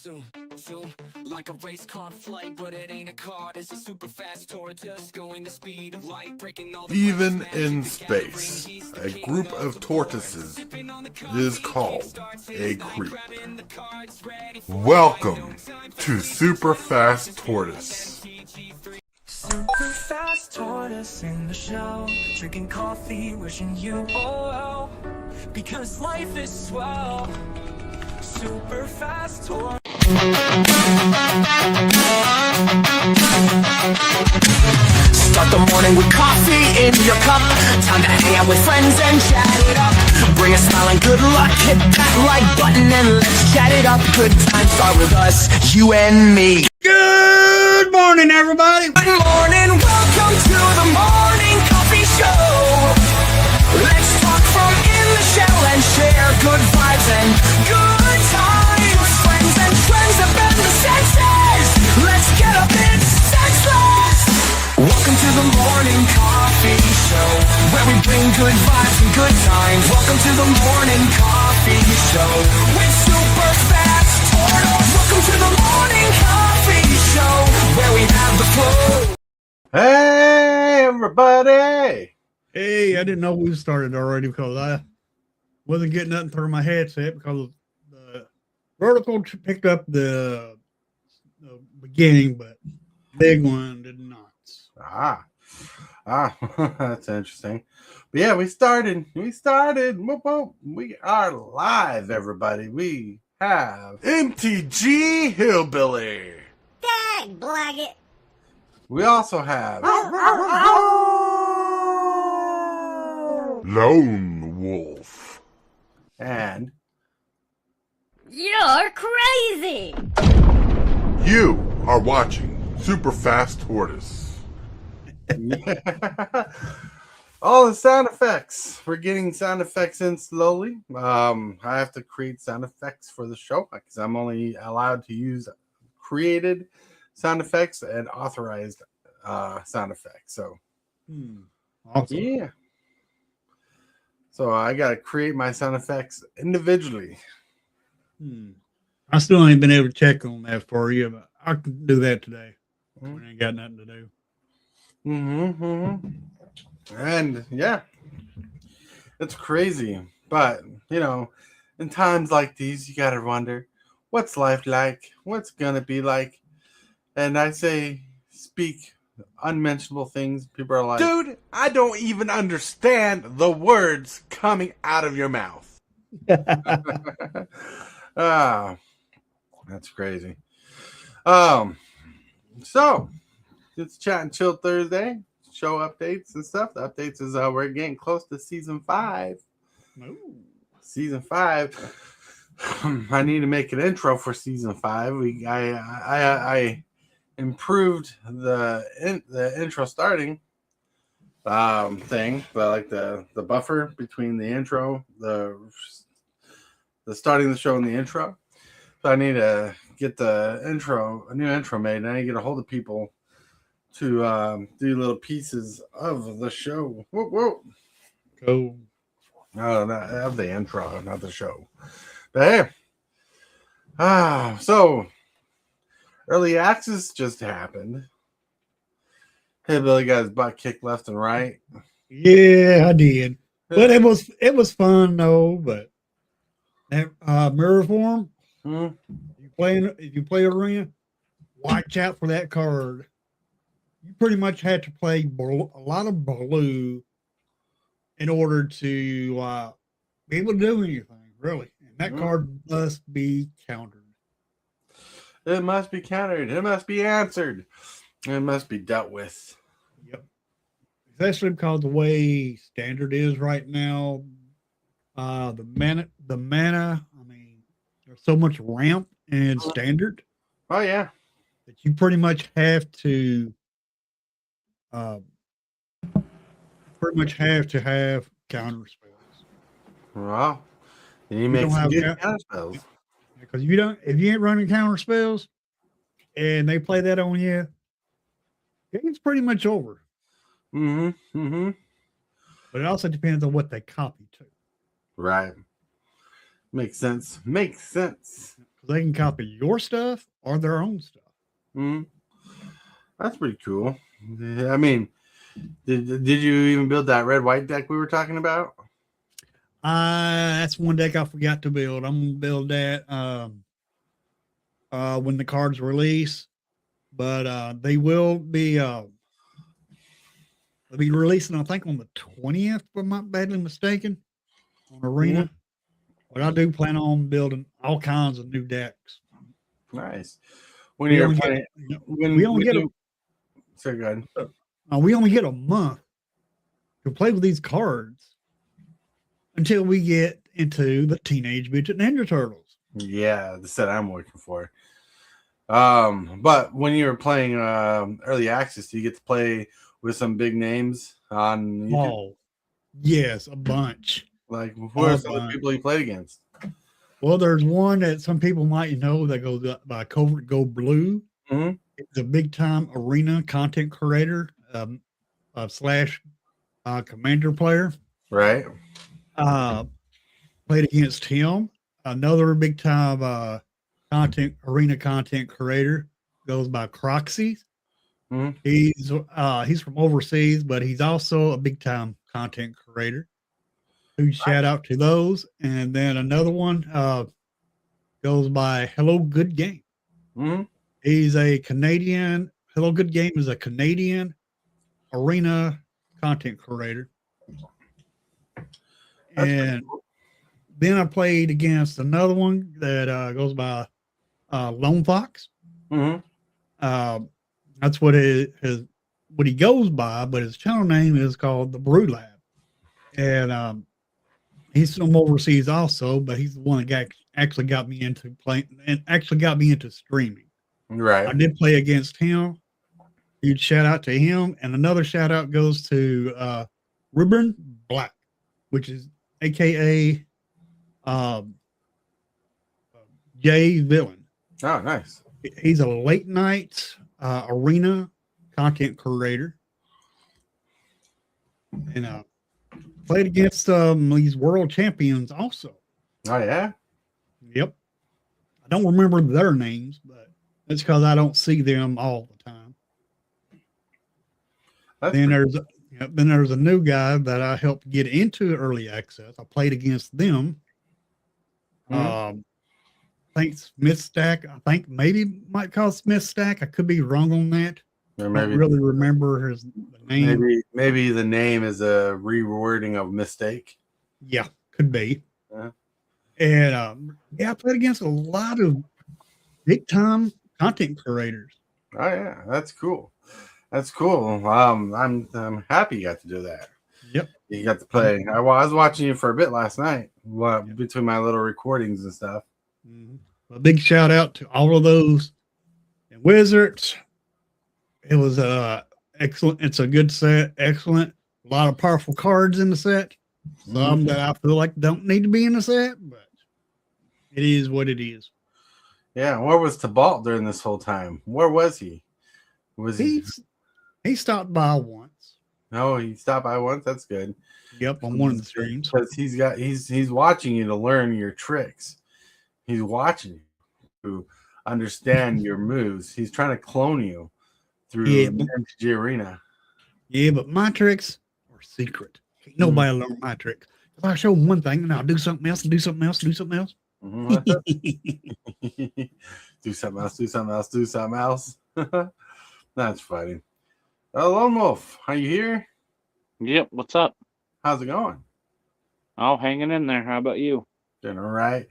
Zoom, zoom, like a race car flight, but it ain't a car, it's a super fast tortoise going the speed of light, breaking all the Even in space, a group of tortoises is called a crew. Welcome to Super Fast Tortoise. Super fast tortoise in the show, drinking coffee, wishing you all well, because life is swell. Super fast tortoise. Start the morning with coffee in your cup. Time to hang out with friends and chat it up. Bring a smile and good luck. Hit that like button and let's chat it up. Good times start with us, you and me. Good morning, everybody. Good morning, welcome to the morning coffee show. Let's talk from in the shell and share good vibes and good times. Friends and trends that bend the senses. Let's get up, it's senseless. Welcome to the morning coffee show, where we bring good vibes and good times. Welcome to the morning coffee show with Super Fast Tortoise. Welcome to the morning coffee show, where we have the flow. Hey, everybody! Hey, I didn't know we started already because I wasn't getting nothing through my headset because the vertical picked up the beginning, but big one did not. That's interesting. But yeah, we started. Whoop, whoop. We are live, everybody. We have MTG Hillbilly. Dag blaggit. We also have Lone Wolf. And You're crazy. you are watching Super Fast Tortoise. All the sound effects. We're getting sound effects in slowly. I have to create sound effects for the show because I'm only allowed to use created sound effects and authorized sound effects. So, Awesome. yeah. So I got to create my sound effects individually. I still ain't been able to check on that for you, but I can do that today. When I ain't got nothing to do. And yeah, it's crazy. But, you know, in times like these, you got to wonder, what's life like? What's going to be like? And I say, speak unmentionable things. People are like, dude, I don't even understand the words coming out of your mouth. That's crazy. So it's Chat and Chill Thursday. Show updates and stuff. The updates is we're getting close to season 5. Ooh. Season 5. I need to make an intro for season 5. I improved the intro starting thing, but like the buffer between the intro, the starting the show and the intro. So I need to get a new intro made, and I need to get a hold of people to do little pieces of the show. Whoop, whoop. Cool. No, not of the intro, not the show. But hey, so early access just happened. Hey, Billy got his butt kicked left and right. Yeah, I did. But it was fun though. But that mirror form, if you play arena, watch out for that card. You pretty much had to play a lot of blue in order to be able to do anything, really. And that card must be countered. It must be countered. It must be answered. It must be dealt with. Yep. Especially because the way standard is right now, the mana. I mean, there's so much ramp in standard. Oh yeah. That you pretty much have to. Have counter spells. Well, you make some good counter spells. Because if you ain't running counter spells and they play that on you, it's pretty much over. But it also depends on what they copy to. Right. Makes sense. They can copy your stuff or their own stuff. Mm, that's pretty cool. I mean, did you even build that red-white deck we were talking about? That's one deck I forgot to build. I'm gonna build that when the cards release. But they will be they'll be releasing, I think, on the 20th, if I'm not badly mistaken, on Arena. Mhm. But I do plan on building all kinds of new decks. Nice. When We you're only playing, get, when we only when get you, so good. we only get a month to play with these cards until we get into the Teenage Mutant Ninja Turtles. Yeah, the set I'm working for. But when you're playing early access, do you get to play with some big names on YouTube? Oh, yes, a bunch. Like, who are some of the people you played against? Well, there's one that some people might know that goes by Covert Go Blue. Mm-hmm. It's a big time arena content creator slash commander player. Right. Played against him. Another big time arena content creator goes by Croxy. Mm-hmm. He's from overseas, but he's also a big time content creator. Huge shout out to those. And then another one goes by Hello Good Game. Mm-hmm. He's a Canadian. Hello Good Game is a Canadian arena content creator. And then I played against another one that goes by Lone Fox. Mm-hmm. That's what what he goes by, but his channel name is called the Brew Lab. And he's from overseas also, but he's the one that actually got me into playing and actually got me into streaming. Right. I did play against him. Huge shout out to him. And another shout out goes to Ribbon Black, which is AKA Jay Villain. Oh, nice. He's a late night arena content creator. And played against these world champions also. Oh, yeah? Yep. I don't remember their names, but that's because I don't see them all the time. Then there's a new guy that I helped get into early access. I played against them. Mm-hmm. I think Smith Stack. I think maybe might call Smith Stack. I could be wrong on that. Or maybe, I don't really remember his name. Maybe the name is a rewording of mistake. Yeah, could be. Yeah. And I played against a lot of big time content creators. Oh yeah, that's cool. That's cool. I'm happy you got to do that. Yep. You got to play. I was watching you for a bit last night, between my little recordings and stuff. Mm-hmm. A big shout out to all of those and Wizards. It was excellent. It's a good set. Excellent. A lot of powerful cards in the set. Some that I feel like don't need to be in the set, but it is what it is. Yeah. Where was Tibalt during this whole time? Where was he? He stopped by once. No, he stopped by once. That's good. Yep, on one of the streams. Because he's watching you to learn your tricks. He's watching you to understand your moves. He's trying to clone you through MTG Arena. Yeah, but my tricks are secret. Ain't nobody learn my tricks. If I show them one thing, and I'll do something else, and do something else, do something else. Mm-hmm. Do something else, do something else, do something else. That's funny. Lone Wolf, are you here? Yep, what's up? How's it going? Oh, hanging in there. How about you? Doing all right.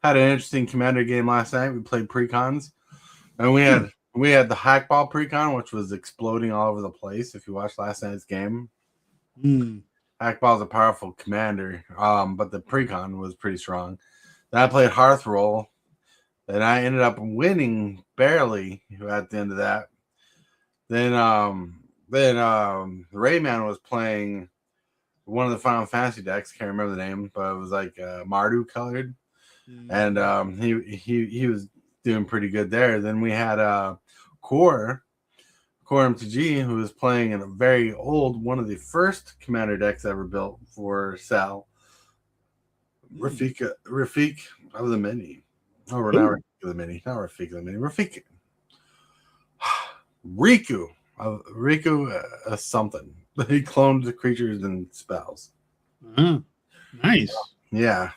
Had an interesting Commander game last night. We played precons, and we had the hackball precon, which was exploding all over the place. If you watched last night's game, hackball is a powerful commander, but the precon was pretty strong. Then I played Hearth Roll, and I ended up winning barely at the end of that. Then Rayman was playing one of the Final Fantasy decks. Can't remember the name, but it was like Mardu colored, and he was doing pretty good there. Then we had Core MTG, who was playing in a very old, one of the first commander decks ever built for Sal. Rafik of the Mini. the Mini, not Rafika the Mini. Rafika. Riku. Riku something. He cloned the creatures and spells. Nice. Yeah.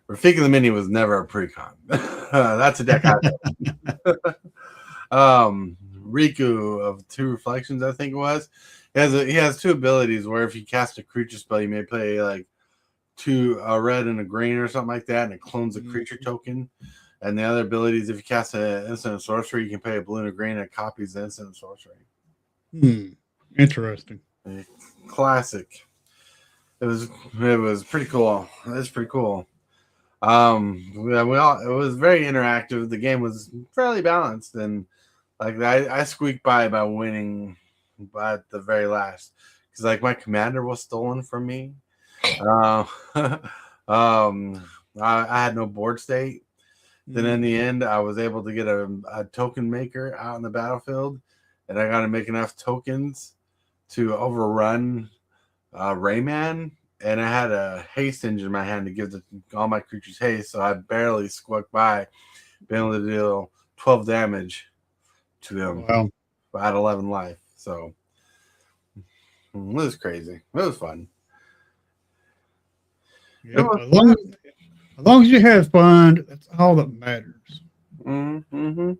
Rafika the Mini was never a precon. That's a deck Riku of 2 Reflections, I think it was. He has 2 abilities where if you cast a creature spell, you may play like 2 a red and a green or something like that, and it clones a creature token. And the other ability is if you cast an instant sorcery, you can pay a blue and a green and it copies the instant sorcery. Interesting. Classic. It was pretty cool. It's pretty cool. It was very interactive. The game was fairly balanced, and like I squeaked by winning at the very last because like my commander was stolen from me. I had no board state. Then in the end, I was able to get a token maker out in the battlefield, and I got to make enough tokens to overrun Rayman. And I had a haste engine in my hand to give all my creatures haste, so I barely squeaked by, being able to deal 12 damage to them at 11 life. So it was crazy. It was fun. Yep. As long as you have fun, that's all that matters. Mm-hmm.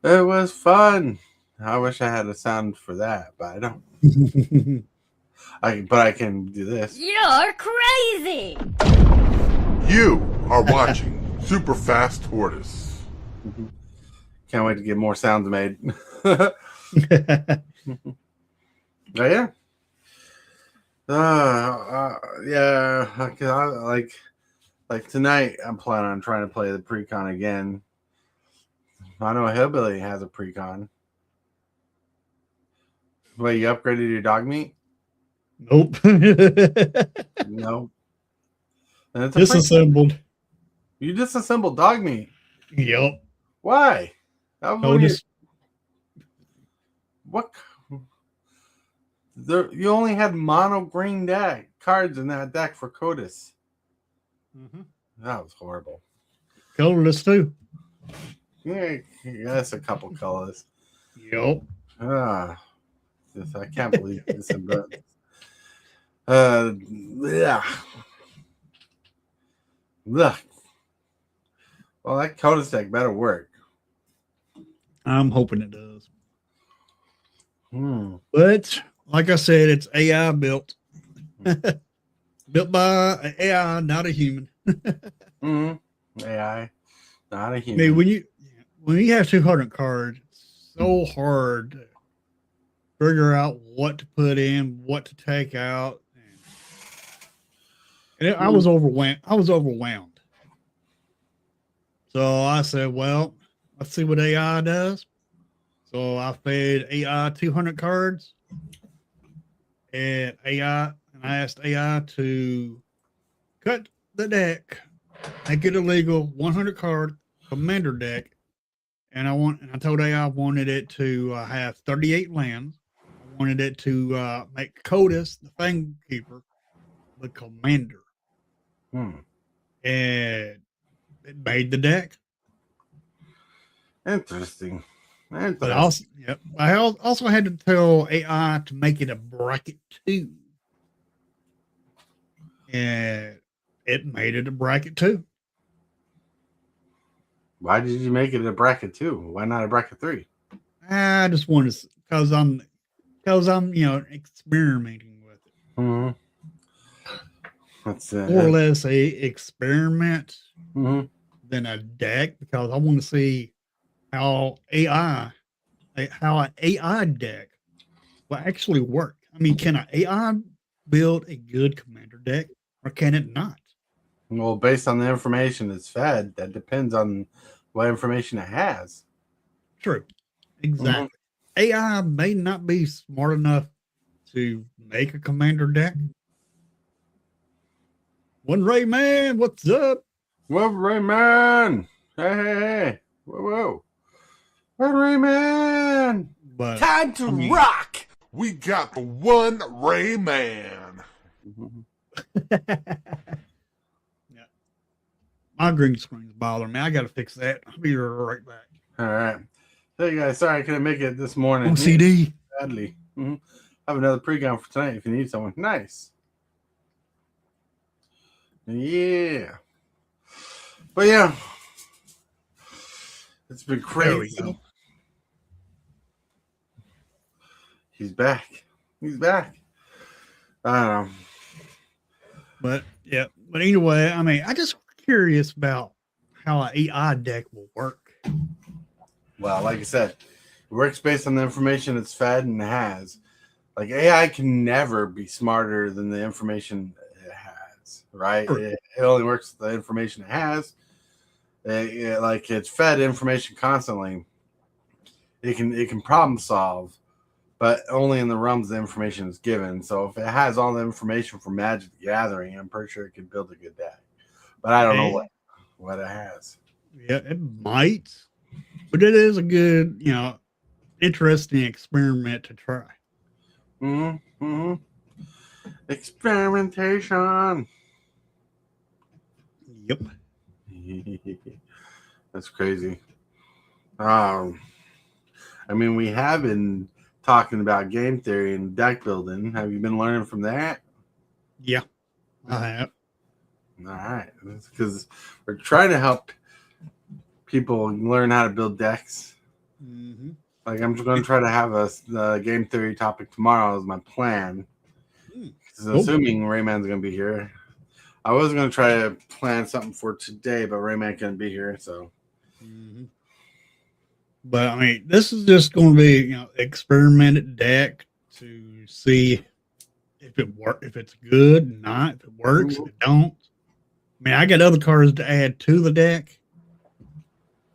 It was fun. I wish I had a sound for that, but I don't. But I can do this. You're crazy. You are watching Super Fast Tortoise. Can't wait to get more sounds made. Oh, yeah. Yeah. Like tonight, I'm planning on trying to play the precon again. I know Hillbilly has a precon. Wait, you upgraded your dog meat? Nope. No. Disassembled. You disassembled dog meat? Yep. Why? What? You only had mono green deck cards in that deck for Codis. That was horrible. Colorless too. Yeah, that's a couple colors. Yep. I can't believe this. Yeah. Well, that Codis deck better work. I'm hoping it does. But like I said, it's AI built. Built by an AI, not a human. AI, not a I human. mean, when you have 200 cards, it's so hard to figure out what to put in, what to take out. And I was overwhelmed. So I said, well, let's see what AI does. So I fed AI 200 cards, and I asked AI to cut the deck, make it illegal, 100 card commander deck, and I told AI I wanted it to have 38 lands. I wanted it to make Codis, the Fang Keeper, the commander. And it made the deck. Interesting. But I also had to tell AI to make it a bracket 2. And it made it a bracket 2. Why did you make it a bracket 2? Why not a bracket 3? I just wanted to, because I'm experimenting with it. That's more or less a experiment Mm-hmm. than a deck, because I want to see how an AI deck will actually work. I mean, can an AI build a good commander deck, or can it not? Well, based on the information it's fed, that depends on what information it has. True. Exactly. AI may not be smart enough to make a commander deck. TheoneRAYman, what's up? Whoa, Rayman! Hey! Whoa! TheoneRAYman! But Time to rock! We got the TheoneRAYman. Yeah. my green screen's bothering me. I got to fix that. I'll be right back. All right. Hey guys, sorry I couldn't make it this morning. OCD. Sadly. I have another pre-gun for tonight if you need someone. Nice. Yeah. But yeah. It's been There we crazy. go. He's back. He's back. I don't know. But yeah. But anyway, I mean, I just curious about how an AI deck will work. Well, like I said, it works based on the information it's fed and has. Like AI can never be smarter than the information it has, right? Sure. It only works with the information it has. Like it's fed information constantly. It can problem solve, but only in the realms the information is given. So if it has all the information from Magic the Gathering, I'm pretty sure it can build a good deck. But I don't know what it has. Yeah, it might, but it is a good, interesting experiment to try. Experimentation. Yep. That's crazy. I mean, we have been talking about game theory and deck building. Have you been learning from that? Yeah, I have. All right, because we're trying to help people learn how to build decks. Mm-hmm. Like I'm just going to try to have a game theory topic tomorrow is my plan. Assuming Rayman's going to be here. I was going to try to plan something for today, but Rayman couldn't be here, so. But I mean, this is just going to be, experimented deck to see if it's good, not if it works, if it don't. I mean, I got other cards to add to the deck,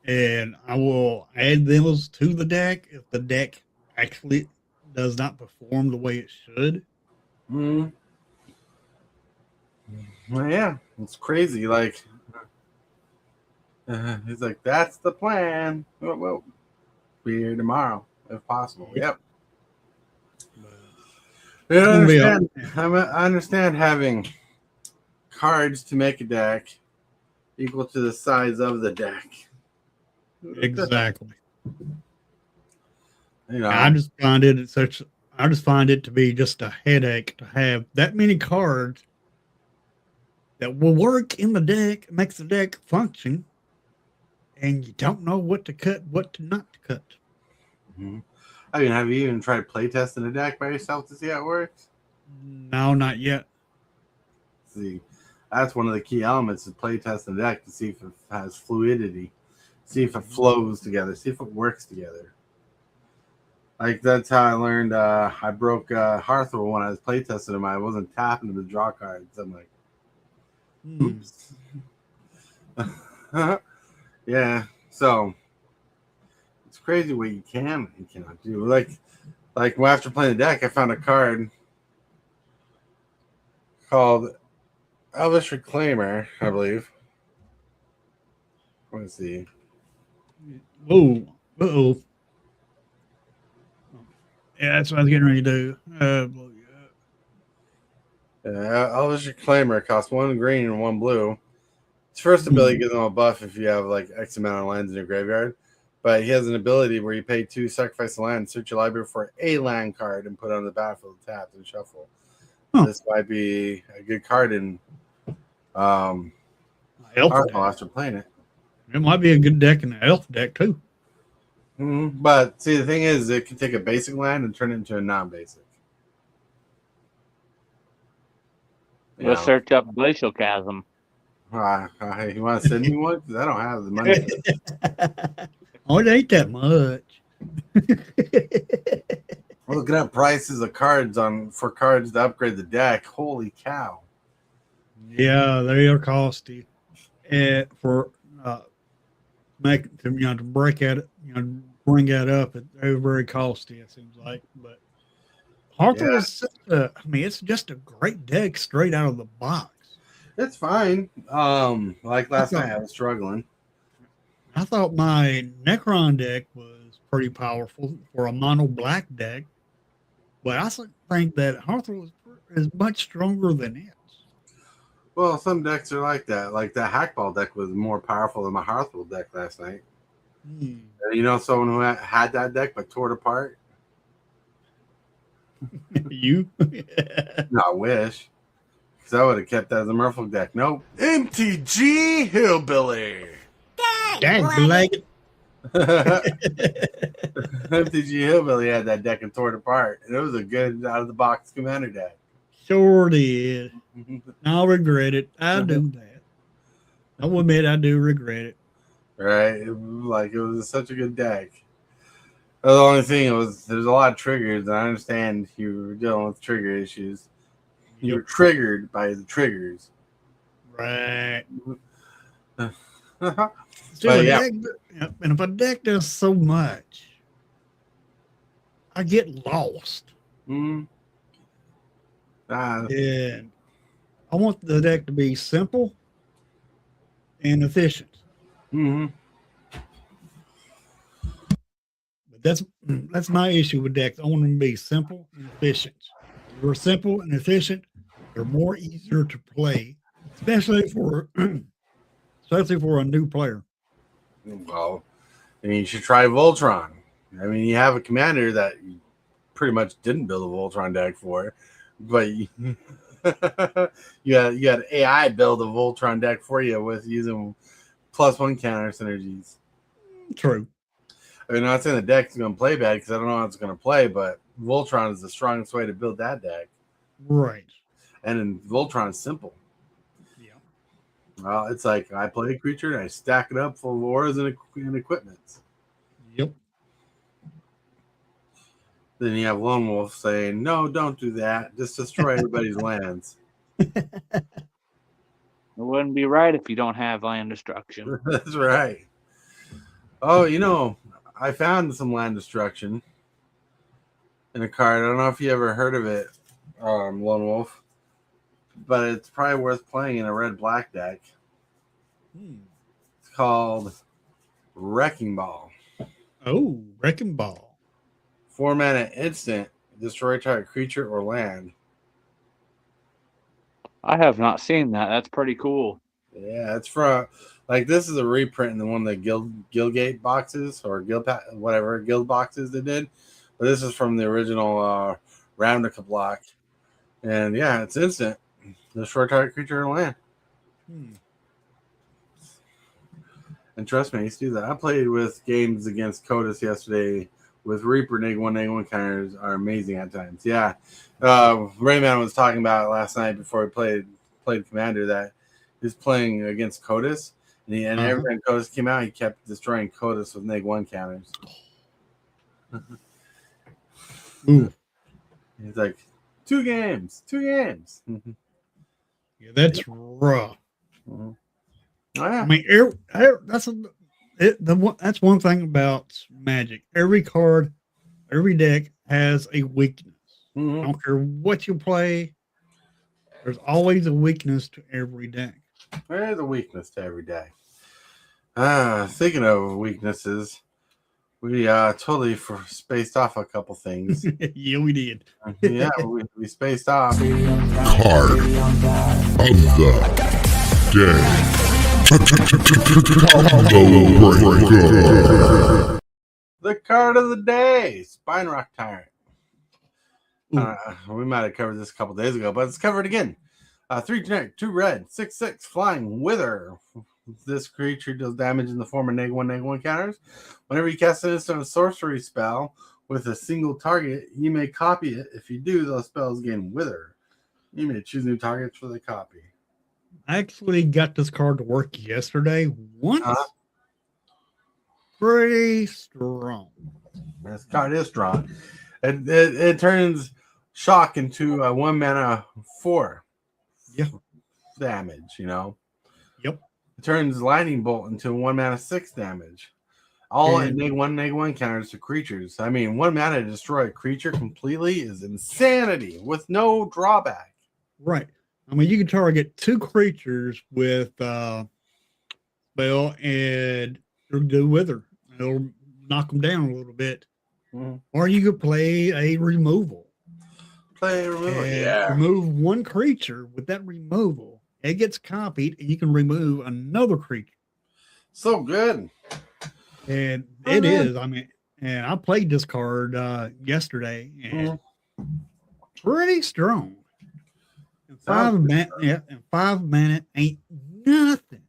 and I will add those to the deck if the deck actually does not perform the way it should. Well, yeah, it's crazy. Like, he's like, that's the plan. Well, be here tomorrow if possible. Yep. I understand having cards to make a deck equal to the size of the deck. Exactly. I just find it to be just a headache to have that many cards that will work in the deck, makes the deck function, and you don't know what to cut, what to not to cut. I mean, have you even tried playtesting a deck by yourself to see how it works? No, not yet. See, that's one of the key elements of playtesting a deck to see if it has fluidity, see if it flows together, see if it works together. Like that's how I learned. I broke Hearthrow when I was playtesting him. I wasn't tapping him to draw cards. I'm like, oops. Yeah. So it's crazy what you can and cannot do. Like after playing the deck, I found a card called Elvish Reclaimer, I believe. Let me see. Oh, uh-oh. Yeah, that's what I was getting ready to do. Elvish Reclaimer costs 1 green and 1 blue. Its first ability gives them a buff if you have like X amount of lands in your graveyard. But he has an ability where you pay 2, sacrifice a land, search your library for a land card, and put it on the battlefield, tapped, and shuffle. This might be a good card in Hearthstone after playing it. It might be a good deck in the elf deck too. But see, the thing is, it can take a basic land and turn it into a non-basic. Go search up Glacial Chasm. You want to send me one? Because I don't have the money. Oh, it ain't that much. We're looking at prices of cards for cards to upgrade the deck. Holy cow! Yeah, they are costly. And for to break at it, bring that up, they're very costly. It seems like, but Hearthstone is it's just a great deck straight out of the box. It's fine. Like last night, I was struggling. I thought my Necron deck was pretty powerful for a mono black deck, but I think that Hearthstone is much stronger than it. Well, some decks are like that. Like that Hackball deck was more powerful than my Hearthful deck last night. You know, someone who had that deck but tore it apart. You? No, I wish. Because I would have kept that as a Merfolk deck. Nope. MTG Hillbilly. Dang, like MTG Hillbilly had that deck and tore it apart. And it was a good out-of-the-box commander deck. sure did. I'll regret it. I do that. I will admit I do regret it. Right? It was such a good deck. The only thing was there's a lot of triggers, and I understand you were dealing with trigger issues. You were triggered by the triggers. Right. But Deck, and if a deck does so much, I get lost. Mm-hmm. And I want the deck to be simple and efficient. Mm-hmm. But that's my issue with decks. I want them to be simple and efficient. If they're simple and efficient, they're more easier to play, especially for a new player. Well, I mean, you should try Voltron. I mean, you have a commander that you pretty much didn't build a Voltron deck for, but you got AI build a Voltron deck for you with using +1 counter synergies. True. I mean, I'm not saying the deck's going to play bad because I don't know how it's going to play, but Voltron is the strongest way to build that deck. Right. And Voltron is simple. Yeah. Well, it's like I play a creature and I stack it up full of auras and equipments. Yep. Then you have Lone Wolf saying, "No, don't do that. Just destroy everybody's lands." It wouldn't be right if you don't have land destruction. That's right. Oh, you know, I found some land destruction in a card. I don't know if you ever heard of it, Lone Wolf, but it's probably worth playing in a red-black deck. It's called Wrecking Ball. Oh, Wrecking Ball. 4 mana instant, destroy target creature or land. I have not seen that. That's pretty cool. Yeah, it's from this is a reprint in the one of the Guildgate boxes or guild boxes they did, but this is from the original Ravnica block, and yeah, it's instant, destroy target creature or land. And trust me, I used to do that. I played with games against Codis yesterday with Reaper neg1 counters are amazing at times. Yeah, Rayman was talking about it last night before we played Commander that he's playing against Codis, and every time Codis came out, he kept destroying Codis with neg1 counters. He's like, two games. Yeah, that's rough. Oh, yeah. I mean, that's one thing about Magic. Every card, every deck has a weakness. I don't care what you play. There's always a weakness to every deck. There's a weakness to every deck. Thinking of weaknesses, we totally spaced off a couple things. Yeah, we did. Yeah, we spaced off. Card of the day. The card of the day, Spine Rock Tyrant. We might have covered this a couple days ago, but it's covered again. 3 generic, 2 red, 6/6 flying Wither. This creature deals damage in the form of neg1 counters. Whenever you cast an instant sorcery spell with a single target, you may copy it. If you do, those spells gain Wither. You may choose new targets for the copy. I actually got this card to work yesterday once. Pretty strong. This card is strong. It turns Shock into a 1 mana 4 damage, you know? Yep. It turns Lightning Bolt into 1 mana 6 damage. All in neg1 counters to creatures. I mean, 1 mana to destroy a creature completely is insanity with no drawback. Right. I mean, you can target 2 creatures with spell and it'll do Wither. It'll knock them down a little bit. Or you could play a removal. Remove 1 one creature with that removal. it gets copied, and you can remove another creature. So good. And it is. I mean, and I played this card yesterday, and pretty strong. In 5 minutes ain't nothing.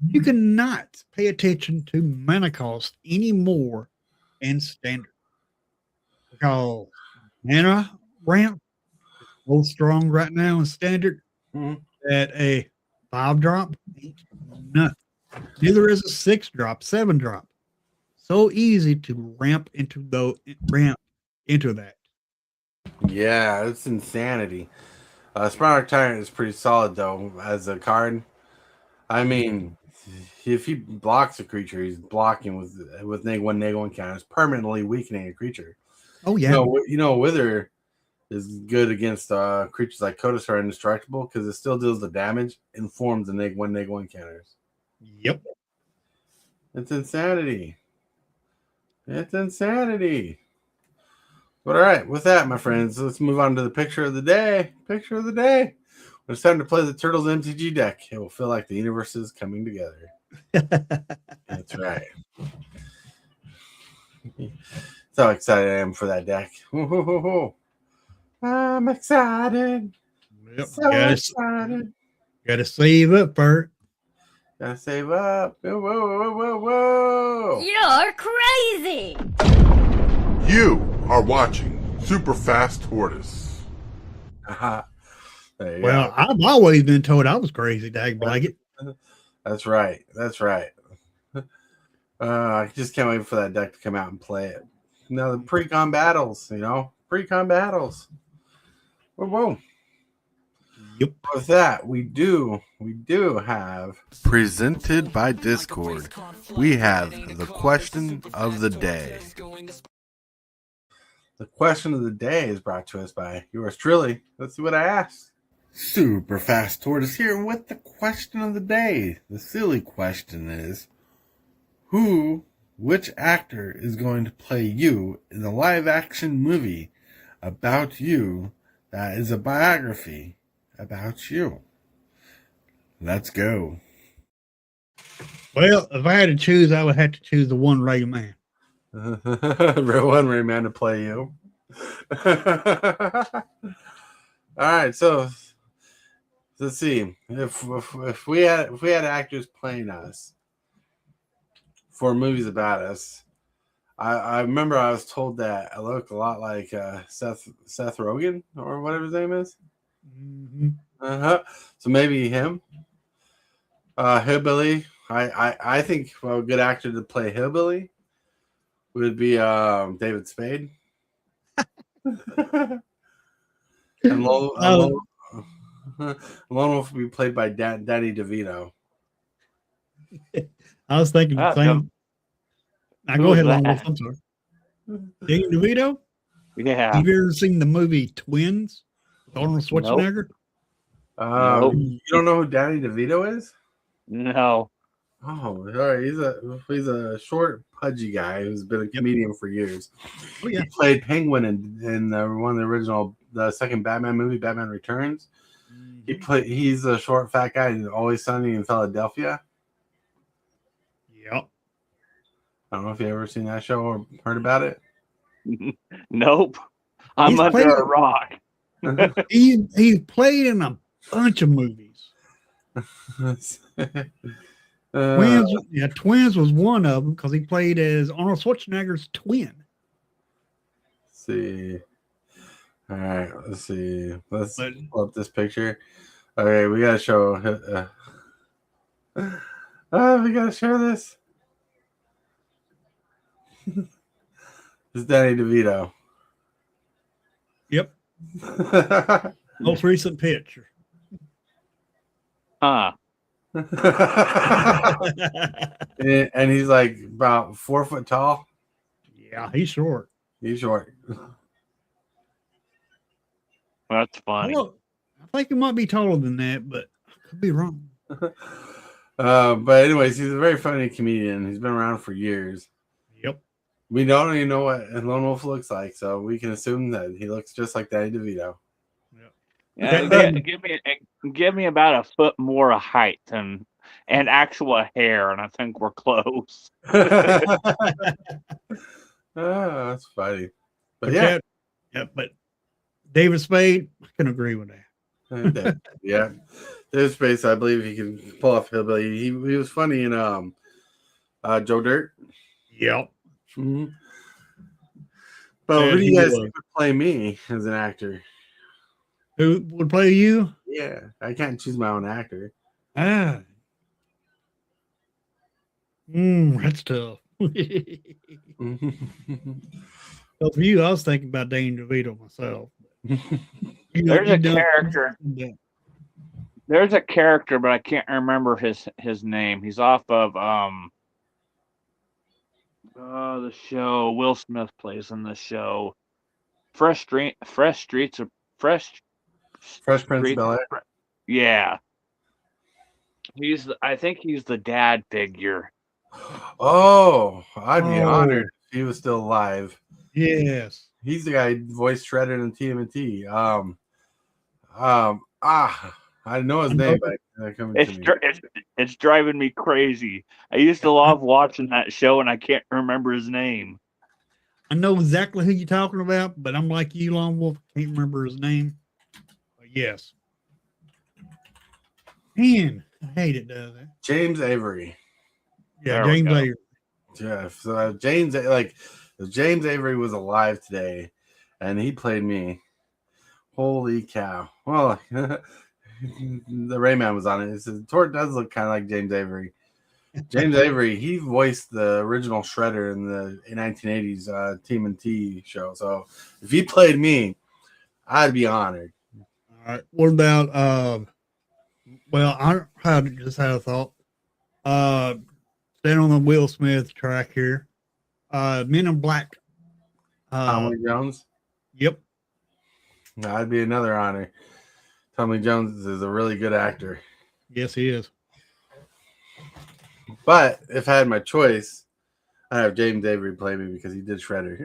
You cannot pay attention to mana cost anymore in standard because mana ramp is so strong right now in standard that a 5-drop ain't nothing. Neither is a 6-drop, 7-drop. So easy to ramp into that. Yeah, it's insanity. Sprout Tyrant is pretty solid though as a card. I mean, if he blocks a creature, he's blocking with -1, -1 counters, permanently weakening a creature. Oh yeah. Wither is good against creatures like Kodos are indestructible because it still deals the damage and forms the -1, -1 counters. Yep. It's insanity. It's insanity. But all right, with that, my friends, let's move on to the picture of the day. Picture of the day. When it's time to play the Turtles MTG deck, it will feel like the universe is coming together. That's right. So excited I am for that deck. I'm excited. Yep. So excited. Gotta save up first. Gotta save up. Whoa, whoa, whoa, whoa. You're crazy! You are watching Super Fast Tortoise. There you Well, go. I've always been told I was crazy, dag blanket. That's right. That's right. I just can't wait for that deck to come out and play it. Now the pre-con battles, pre-con battles. Whoa, whoa. Yep. With that, we do have presented by Discord. We have the question of the day. The question of the day is brought to us by yours truly. Let's see what I asked. Super Fast Tortoise here with the question of the day. The silly question is, which actor is going to play you in the live-action movie about you that is a biography about you? Let's go. Well, if I had to choose, I would have to choose the TheoneRAYman. TheoneRAYman to play you. All right, so let's see if we had actors playing us for movies about us. I remember I was told that I look a lot like Seth Rogen or whatever his name is. Mm-hmm. So maybe him. Hillbilly. I think a good actor to play Hillbilly would be David Spade. And Lone Wolf would be played by Danny DeVito. I was thinking the same. Now go ahead, Lone Wolf. I'm sorry. Danny DeVito? Yeah. Have you ever seen the movie Twins with Arnold Schwarzenegger? Nope. You don't know who Danny DeVito is? No. Oh, sorry. He's a short, pudgy guy who's been a comedian for years. Oh, yeah. He played Penguin in one of the original, the second Batman movie, Batman Returns. Mm-hmm. He's a short, fat guy who's Always Sunny in Philadelphia. Yep. I don't know if you ever seen that show or heard about it. Nope. I'm He's under played- a rock. He played in a bunch of movies. Twins was one of them because he played as Arnold Schwarzenegger's twin. Let's see. All right, let's see. Let's But- pull up this picture. Okay, we gotta show. We gotta share this. This is Danny DeVito. Yep. Most recent picture. Huh. And he's like about 4 foot tall. Yeah, he's short. He's short. That's funny. Well, I think he might be taller than that, but I could be wrong. But anyways, he's a very funny comedian. He's been around for years. Yep. We don't even know what Lone Wolf looks like, so we can assume that he looks just like Danny DeVito. Yep. Give me about a foot more of height and actual hair, and I think we're close. That's funny. But but David Spade, I can agree with that. Yeah. David Spade, I believe he can pull off Hillbilly. He was funny in Joe Dirt. Yep. Mm-hmm. But who do you guys think would play me as an actor? Who would play you? Yeah, I can't choose my own actor. That's tough. So for you, I was thinking about Danny DeVito myself. There's a character. There's a character, but I can't remember his name. He's off of the show. Will Smith plays in the show. Fresh Prince of Bel-Air. Yeah. I think he's the dad figure. Oh, I'd be honored if he was still alive. Yes. He's the guy who voiced Shredder in TMNT. I know his name, but it's driving me crazy. I used to love watching that show, and I can't remember his name. I know exactly who you're talking about, but I'm like you, Lone Wolf. Can't remember his name. But yes. Man, I hate it, does it? James Avery. Yeah, James Avery. Yeah, so James Avery was alive today, and he played me. Holy cow! Well, the Rayman was on it. The Tort does look kind of like James Avery. James Avery, he voiced the original Shredder in the 1980s TMNT show. So if he played me, I'd be honored. All right. What about well, I just had a thought. Staying on the Will Smith track here. Men in Black. Tommy Jones? Yep. That'd be another honor. Tommy Jones is a really good actor. Yes, he is. But if I had my choice, I'd have James Avery play me because he did Shredder.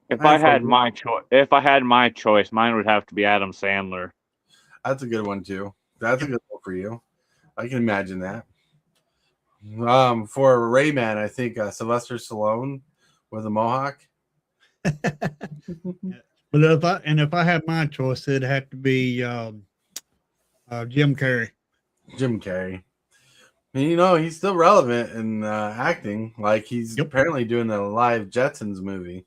If I had my choice, mine would have to be Adam Sandler. That's a good one too. That's a good one for you. I can imagine that. For Rayman, I think Sylvester Stallone with a mohawk. But if I had my choice, it'd have to be Jim Carrey. Jim Carrey. And, he's still relevant in acting. Like he's apparently doing a live Jetsons movie.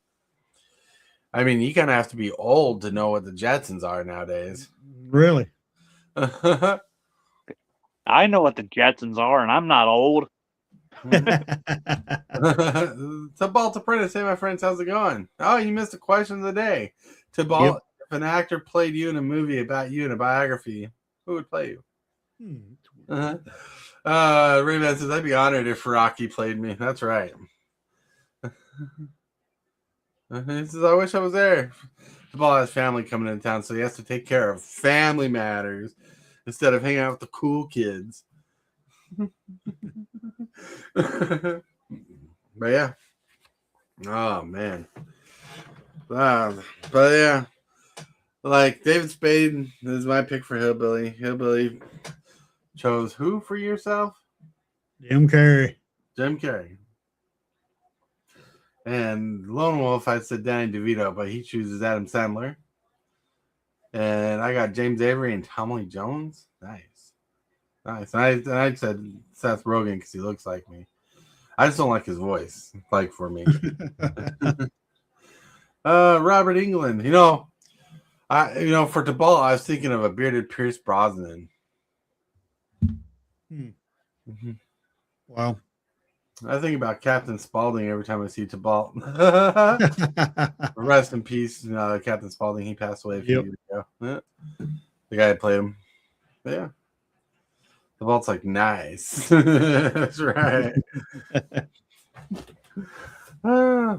I mean, you kind of have to be old to know what the Jetsons are nowadays. Really? I know what the Jetsons are, and I'm not old. Tibalts Apprentice. Hey, my friends, how's it going? Oh, you missed a question of the day. Tibalt, if an actor played you in a movie about you in a biography, who would play you? Rayman says, I'd be honored if Rocky played me. That's right. He says, I wish I was there. Tibalt has family coming into town, so he has to take care of family matters instead of hanging out with the cool kids. But yeah. Oh, man. But yeah. Like, David Spade is my pick for Hillbilly. Hillbilly chose who for yourself? Jim Carrey. Jim Carrey. And Lone Wolf, I said Danny DeVito, but he chooses Adam Sandler. And I got James Avery and Tommy Jones. Nice. And I said Seth Rogen because he looks like me. I just don't like his voice, like for me. Robert Englund. For Tibalt, I was thinking of a bearded Pierce Brosnan. Wow. I think about Captain Spaulding every time I see Tibalt. Rest in peace, Captain Spaulding. He passed away a few years ago. The guy that played him. But yeah. Tibalt's like, nice. That's right.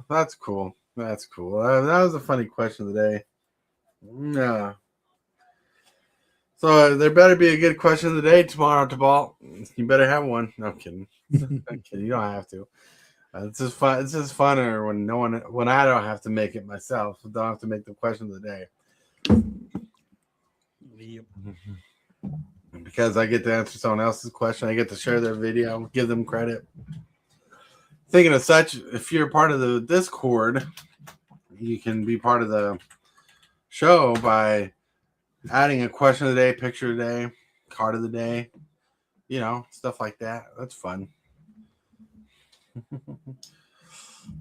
That's cool. That's cool. That was a funny question of the day. Yeah. So there better be a good question of the day tomorrow, Tibalt. You better have one. No, I'm kidding. I'm kidding. You don't have to. It's just fun. It's just funner when I don't have to make it myself. Don't have to make the question of the day. Yep. Because I get to answer someone else's question. I get to share their video, give them credit. Thinking of such, if you're part of the Discord, you can be part of the show by adding a question of the day, picture of the day, card of the day, stuff like that. That's fun.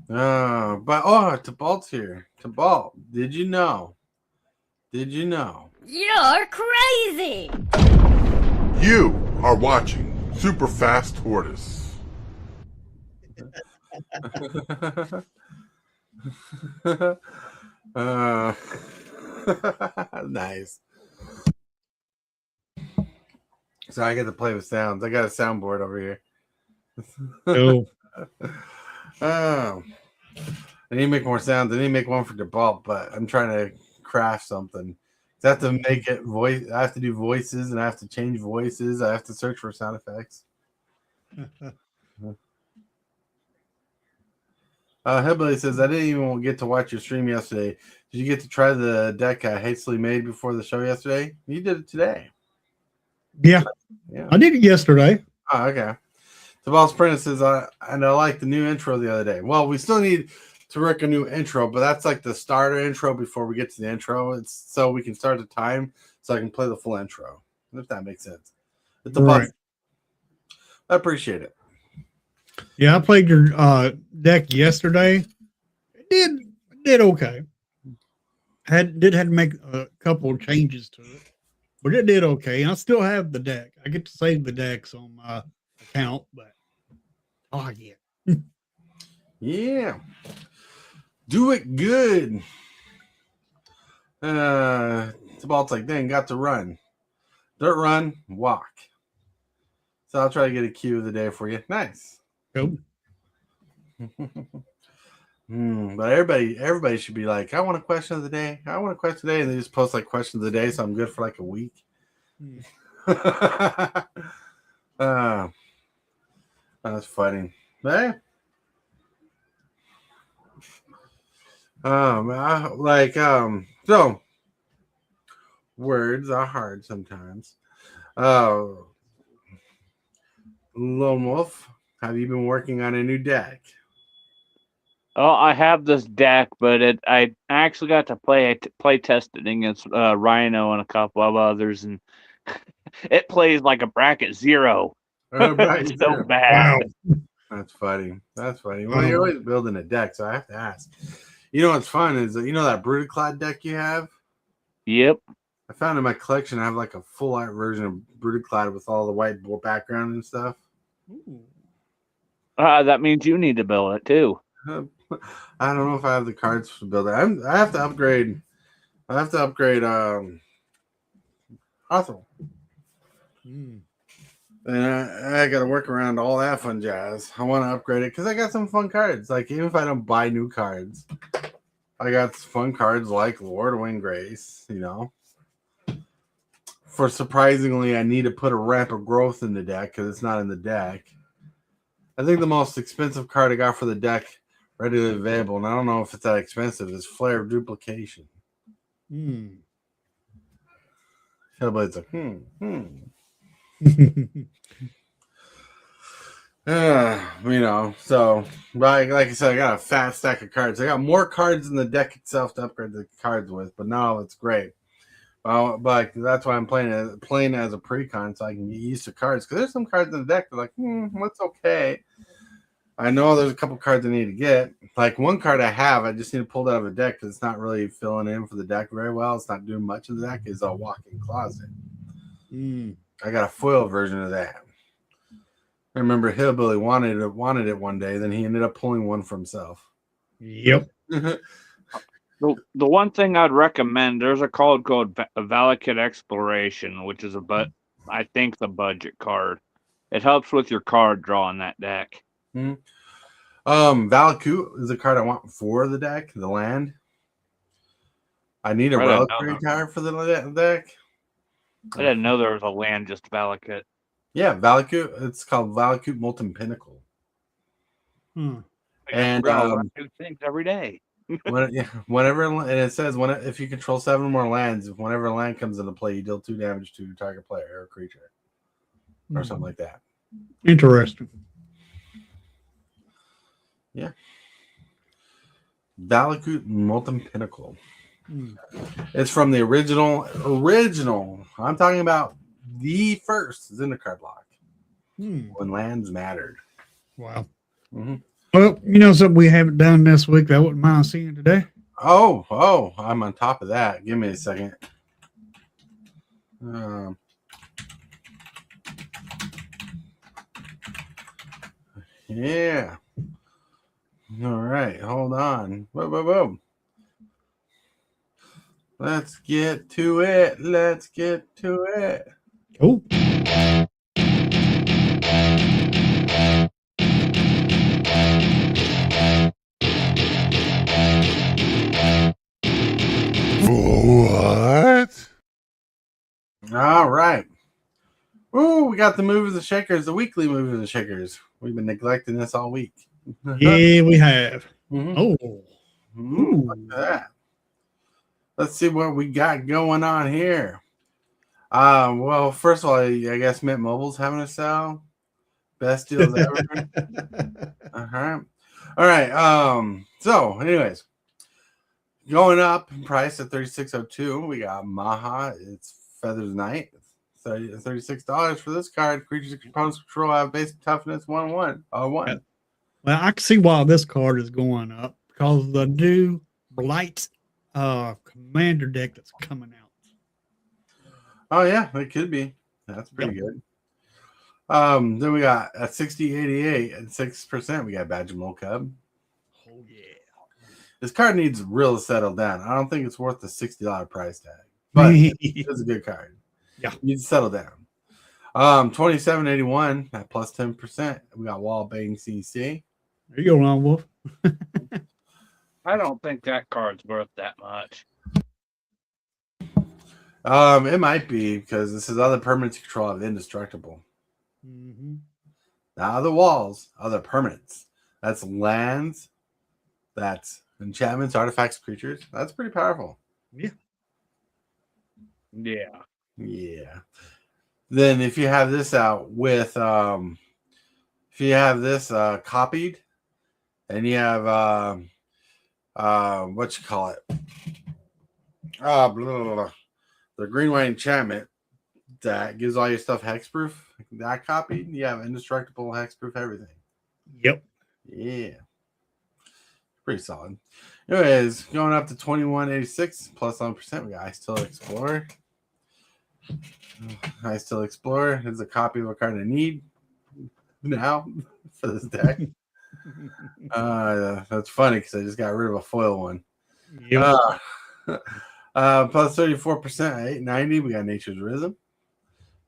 Tibalts here. Tibalt, did you know? You're crazy! You are watching Super Fast Tortoise. Nice. So I get to play with sounds. I got a soundboard over here. Oh. I need to make more sounds. I need to make one for Tibalts, but I'm trying to craft something. I have to make it voice. I have to do voices, and I have to change voices. I have to search for sound effects. Hillbilly says, I didn't even get to watch your stream yesterday. Did you get to try the deck I hastily made before the show yesterday? You did it today. Yeah. I did it yesterday. Oh, okay. Tibalts Apprentice says, and I like the new intro the other day. Well, we still need to work a new intro, but that's like the starter intro before we get to the intro. It's so we can start the time so I can play the full intro, if that makes sense. It's a Right. I appreciate it. Yeah, I played your deck yesterday. It did okay. Had to make a couple of changes to it, but it did okay. I still have the deck. I get to save the decks on my account, but yeah. Yeah. Do it good. Tibalt's like, dang, got to run. Dirt run, walk. So I'll try to get a cue of the day for you. Nice. Cool. But everybody should be like, I want a question of the day. I want a question of the day. And they just post like questions of the day. So I'm good for like a week. That's funny. But so words are hard sometimes. Lone Wolf, have you been working on a new deck? Oh, I have this deck, but I actually got to play test it against Rhino and a couple of others, and it plays like a bracket 0. It's so bad. Wow. That's funny. Well, you're always building a deck, so I have to ask. You know what's fun is that Brooded Cloud deck you have? Yep. I found in my collection I have like a full art version of Brooded Cloud with all the white background and stuff. That means you need to build it too. I don't know if I have the cards to build it. I have to upgrade. Hawthorne. And I got to work around all that fun jazz. I want to upgrade it because I got some fun cards. Like, even if I don't buy new cards, I got fun cards like Lord of Wind Grace, For surprisingly, I need to put a Ramp of Growth in the deck because it's not in the deck. I think the most expensive card I got for the deck, readily available, and I don't know if it's that expensive, is Flare of Duplication. Everybody's like, so like I said, I got a fat stack of cards. I got more cards in the deck itself to upgrade the cards with, but no, it's great. But that's why I'm playing as a pre-con, so I can get used to cards. Because there's some cards in the deck that are like, that's okay. I know there's a couple cards I need to get. Like one card I have, I just need to pull it out of a deck because it's not really filling in for the deck very well. It's not doing much of the deck. Is a Walk-in Closet. I got a foil version of that. I remember Hillbilly wanted it one day. Then he ended up pulling one for himself. Yep. The one thing I'd recommend, there's a card called Valakut Exploration, which is I think the budget card. It helps with your card draw in that deck. Valakut is a card I want for the deck, the land. I need a reliquary card for the deck. I didn't know there was a land just Valakut. Yeah, Valakut. It's called Valakut Molten Pinnacle. And I'll run 2 things every day. whenever, and it says if you control 7 or more lands, whenever a land comes into play, you deal 2 damage to your target player or creature, or something like that. Interesting. Yeah. Valakut Molten Pinnacle. It's from the original. I'm talking about the first Zendikar block when lands mattered. Wow. Well, you know something we haven't done this week that I wouldn't mind seeing today? Oh, I'm on top of that. Give me a second. Yeah. All right. Hold on. Whoa. Let's get to it. Oh. What? All right. Ooh, we got the Movers and Shakers, the weekly Movers and Shakers. We've been neglecting this all week. Yeah, we have. Oh. Ooh. Look at that. Let's see what we got going on here. Well, first of all, I guess Mint Mobile's having a sale. Best deals ever. All right. So, anyways, going up in price at $36.02. We got Maha. It's Feathers Knight. $36 for this card. Creatures and components control have basic toughness 1/1. Well, I can see why this card is going up because of the new Blight commander deck that's coming out. Oh yeah, it could be. That's pretty good. Then we got at 60.88 and 6%. We got Badge of Mole Cub. Oh yeah. This card needs real to settle down. I don't think it's worth the $60 price tag, but it's a good card. Yeah, you need to settle down. 27.81 at plus 10%. We got Wall Bang CC. There you go, Lone Wolf. I don't think that card's worth that much. It might be because this is other permanents control of indestructible. Not other walls, other permanents. That's lands. That's enchantments, artifacts, creatures. That's pretty powerful. Yeah. Then if you have this out with if you have this copied and you have what you call it? The green white enchantment that gives all your stuff hexproof. That copied, you have indestructible hexproof everything. Yep. Yeah. Pretty solid. Anyways, going up to 21.86 plus 1%. We got I Still Explore. I Still Explore is a copy of a card I need now for this deck. That's funny because I just got rid of a foil one. Yep. Plus 34% at 8.90. We got Nature's Rhythm.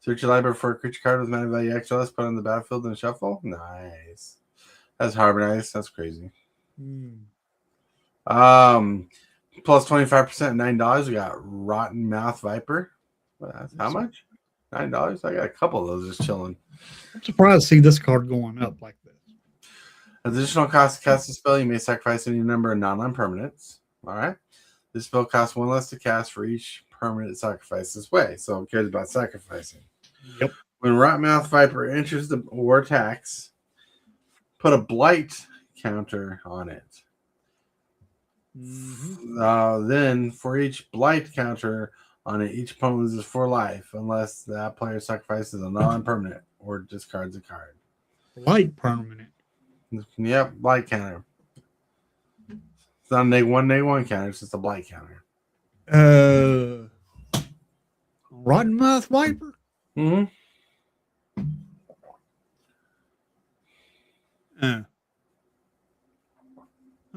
Search your library for a creature card with mana value extra less, put on the battlefield and shuffle. Nice. That's Harbonize. That's crazy. Plus 25% at $9. We got Rotten Mouth Viper. That's how much? $9. I got a couple of those just chilling. I'm surprised to see this card going up like this. Additional cost to cast a spell. You may sacrifice any number of non-land permanents. All right. This spell costs 1 less to cast for each permanent sacrifice this way. So it cares about sacrificing. Yep. When Rotmouth Viper enters the or attacks, put a blight counter on it. Then for each blight counter on it, each opponent loses 4 life unless that player sacrifices a non-permanent or discards a card. Blight permanent. Yep, blight counter. It's not a -1 counter, it's just a blight counter. Rotten Mouth Viper? Mm-hmm. Huh.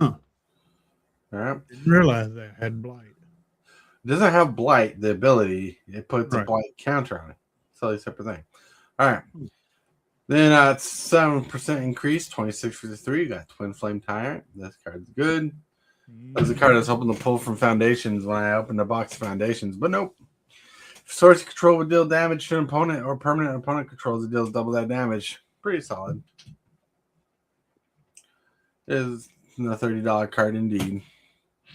All right. Didn't realize that had blight. It doesn't have blight, the ability. It puts a blight counter on it. It's totally separate thing. All right. Then it's 7% increase, 26.53. You got Twin Flame Tyrant. This card's good. That was a card I was hoping to pull from Foundations when I opened the box of Foundations, but nope. Source control would deal damage to an opponent or permanent opponent controls. It deals double that damage. Pretty solid. Is the $30 card indeed.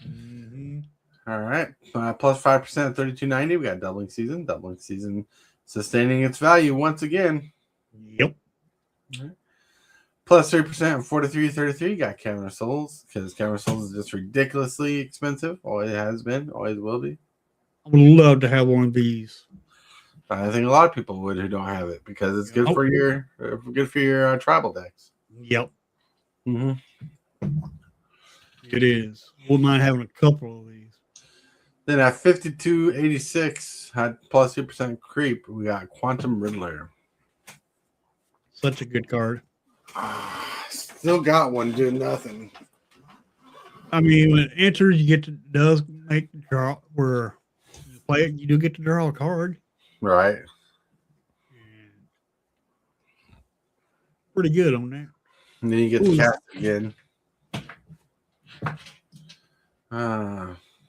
Mm-hmm. All right. Plus 5% at $32.90. We got doubling season. Doubling season sustaining its value once again. Yep. Right. Plus 3% at $43.33. Got Camera Souls because Camera Souls is just ridiculously expensive. Always has been. Always will be. I would love to have one of these. I think a lot of people would who don't have it because it's good for your tribal decks. Yep. Mm-hmm. It is. Wouldn't mind having a couple of these. Then at 52.86 had plus 2% creep. We got Quantum Riddler. Such a good card. Still got one doing nothing. I mean, when it enters, does make the draw where you play it, you do get to draw a card. Right. Pretty good on that. And then you get the cast again.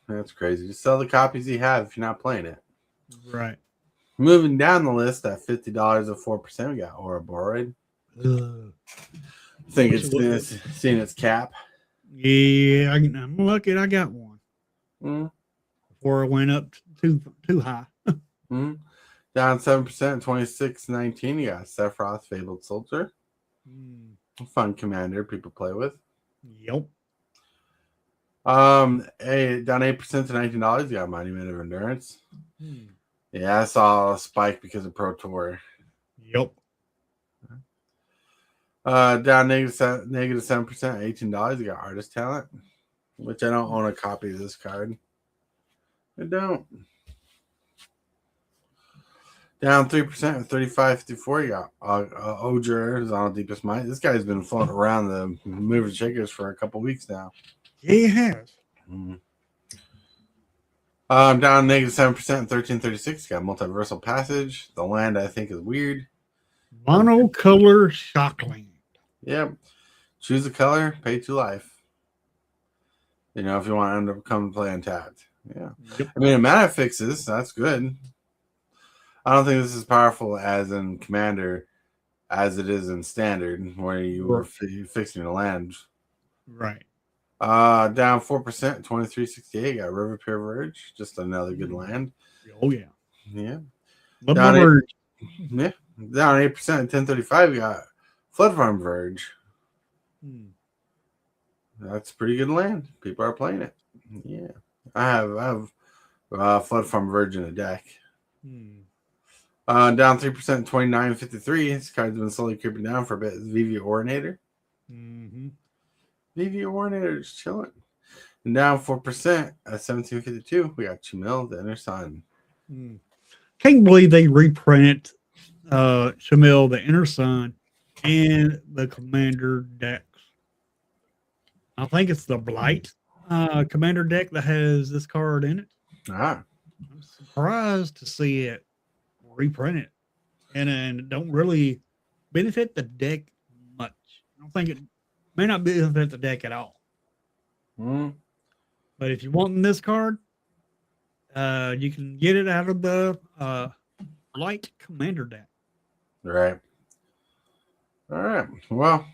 That's crazy. Just sell the copies you have if you're not playing it. Right. Moving down the list at $50 at 4%, we got Ouroboros. I think it's seen its cap. Yeah, I'm lucky I got one. Before it went up too high. Down 7%, 26.19. You got Sephiroth, Fabled Soldier. Fun commander people play with. Yep. Down 8% to $19. You got Monument of Endurance. Yeah, I saw a spike because of Pro Tour. Yep. Down negative 7%, $18. You got Artist Talent, which I don't own a copy of this card. I don't. Down 3% at $35.54. You got Oger, Zonal Deepest Might. This guy's been floating around the movers and shakers for a couple weeks now. Yeah, he has. Down negative 7% at $13.36. Got Multiversal Passage. The land I think is weird. Monocolor Shockland. Yep. Choose a color, pay 2 life. You know, if you want to come play untapped. Yeah. Yep. I mean, mana fixes. That's good. I don't think this is powerful as in Commander as it is in Standard, where you were fixing the land. Right. Down 4%, 23.68. Got River Pure Verge. Just another good land. Oh, yeah. Yeah. Down 8%, Down 8% at 10.35. You got Flood Farm Verge. That's a pretty good land. People are playing it. Yeah. I have Flood Farm Verge in a deck. Down 3%, 29.53. This card's been slowly creeping down for a bit. VV Orinator. VV Orinator is chilling. And down 4% at 17.52. We got Chimil, the Inner Sun. Can't believe they reprinted Chimil, the Inner Sun, and the Commander decks. I think it's the Blight Commander deck that has this card in it. I'm surprised to see it reprinted, and don't really benefit the deck much. I don't think it may not benefit the deck at all. But if you want this card, you can get it out of the Light Commander deck. Right. All right. Well,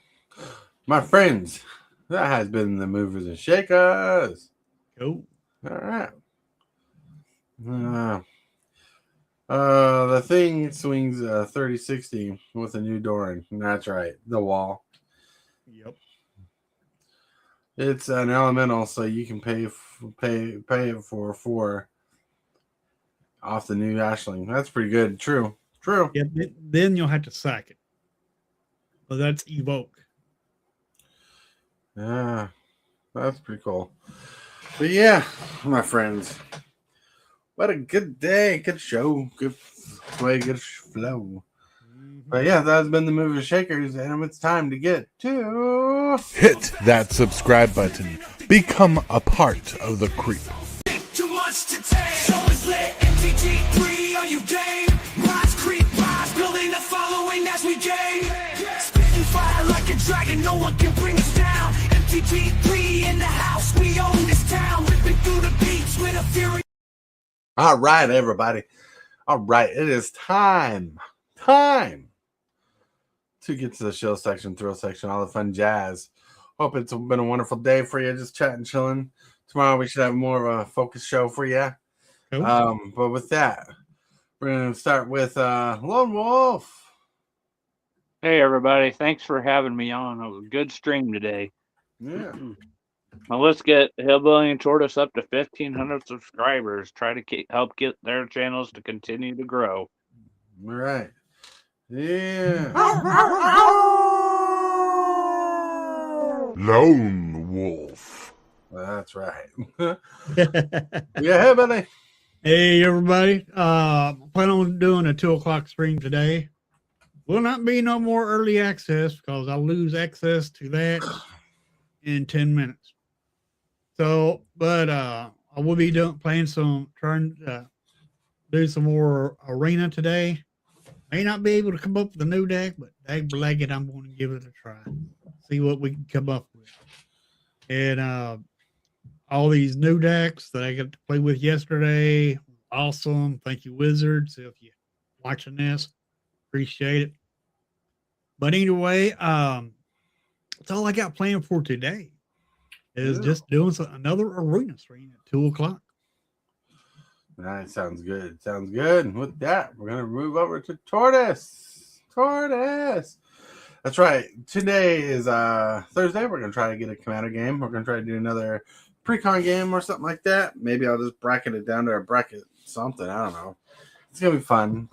my friends, that has been the Movers and Shakers. Cool. All right. The thing swings 30-60 with a new door in. That's right. The wall. Yep. It's an elemental, so you can pay it for 4 off the new Ashling. That's pretty good. True. Yeah, then you'll have to sack it. But that's evoke. Yeah, that's pretty cool. But yeah, my friends, what a good day, good show, good play, good flow. But yeah, that's been the Movers and Shakers, and it's time to get to hit that subscribe button. Become a part of the creep. Too much to take. Show is lit. MTG3, are you game? Rise, creep, rise, building a following as we gain. Spitting fire like a dragon, no one can bring us down. MTG3 in the house, we own this town. Ripping through the beats with a fury. All right, everybody. All right, it is time to get to the show section, thrill section, all the fun jazz. Hope it's been a wonderful day for you, just chatting, chilling. Tomorrow we should have more of a focus show for you. Cool. But with that, we're going to start with Lone Wolf. Hey, everybody. Thanks for having me on. It was a good stream today. Yeah. Now let's get Hillbilly and Tortoise up to 1,500 subscribers. Try to help get their channels to continue to grow. All right. Yeah. Lone Wolf. That's right. Yeah, buddy. Hey, everybody. Plan on doing a 2:00 stream today. Will not be no more early access because I'll lose access to that in 10 minutes. So, but I will be trying to do some more arena today. May not be able to come up with a new deck, but dag blagged, I'm going to give it a try. See what we can come up with. And all these new decks that I got to play with yesterday, awesome. Thank you, Wizards. If you're watching this, appreciate it. But anyway, that's all I got planned for today. Is just doing another arena stream at 2:00. That sounds good. Sounds good. And with that, we're going to move over to Tortoise. Tortoise. That's right. Today is Thursday. We're going to try to get a Commander game. We're going to try to do another pre-con game or something like that. Maybe I'll just bracket it down to a bracket something. I don't know. It's going to be fun.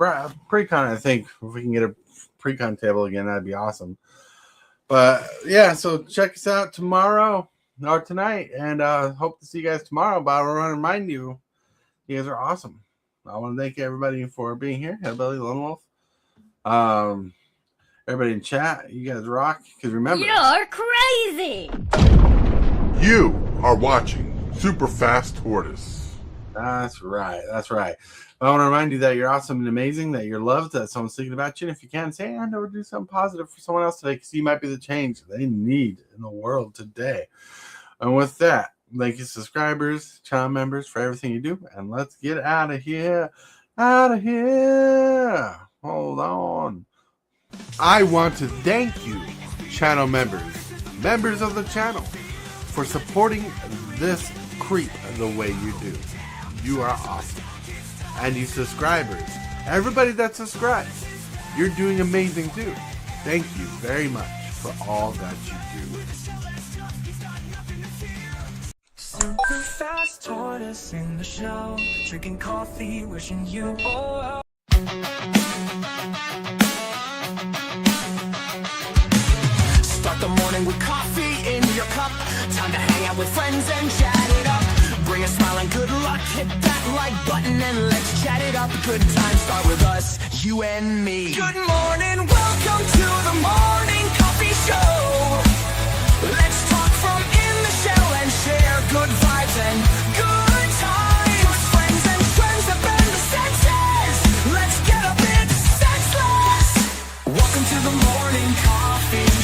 Pre-con, I think, if we can get a pre-con table again, that'd be awesome. But, yeah, so check us out tomorrow or tonight. And hope to see you guys tomorrow. But I want to remind you, you guys are awesome. I want to thank everybody for being here. Hillbilly, Lone Wolf. Everybody in chat, you guys rock. Because remember, You're crazy! You are watching Super Fast Tortoise. that's right. That's right. I want to remind you that you're awesome and amazing, that you're loved, that someone's thinking about you. And if you can, say, I know, do something positive for someone else today, because you might be the change they need in the world today. And with that, thank you, subscribers, channel members, for everything you do. And let's get out of here. Out of here. Hold on. I want to thank you, channel members of the channel, for supporting this creep the way you do. You are awesome. And you subscribers, everybody that subscribes, you're doing amazing too. Thank you very much for all that you do. Super fast tortoise in the show, drinking coffee, wishing you all well. Start the morning with coffee in your cup. Time to hang out with friends and chat it up. Bring a smile and good luck. Hit that like button and let's chat it up. Good times start with us, you and me. Good morning, welcome to the morning coffee show. Let's talk from in the shell and share good vibes and good times. Friends and friends that bend the senses. Let's get a bit senseless. Welcome to the morning coffee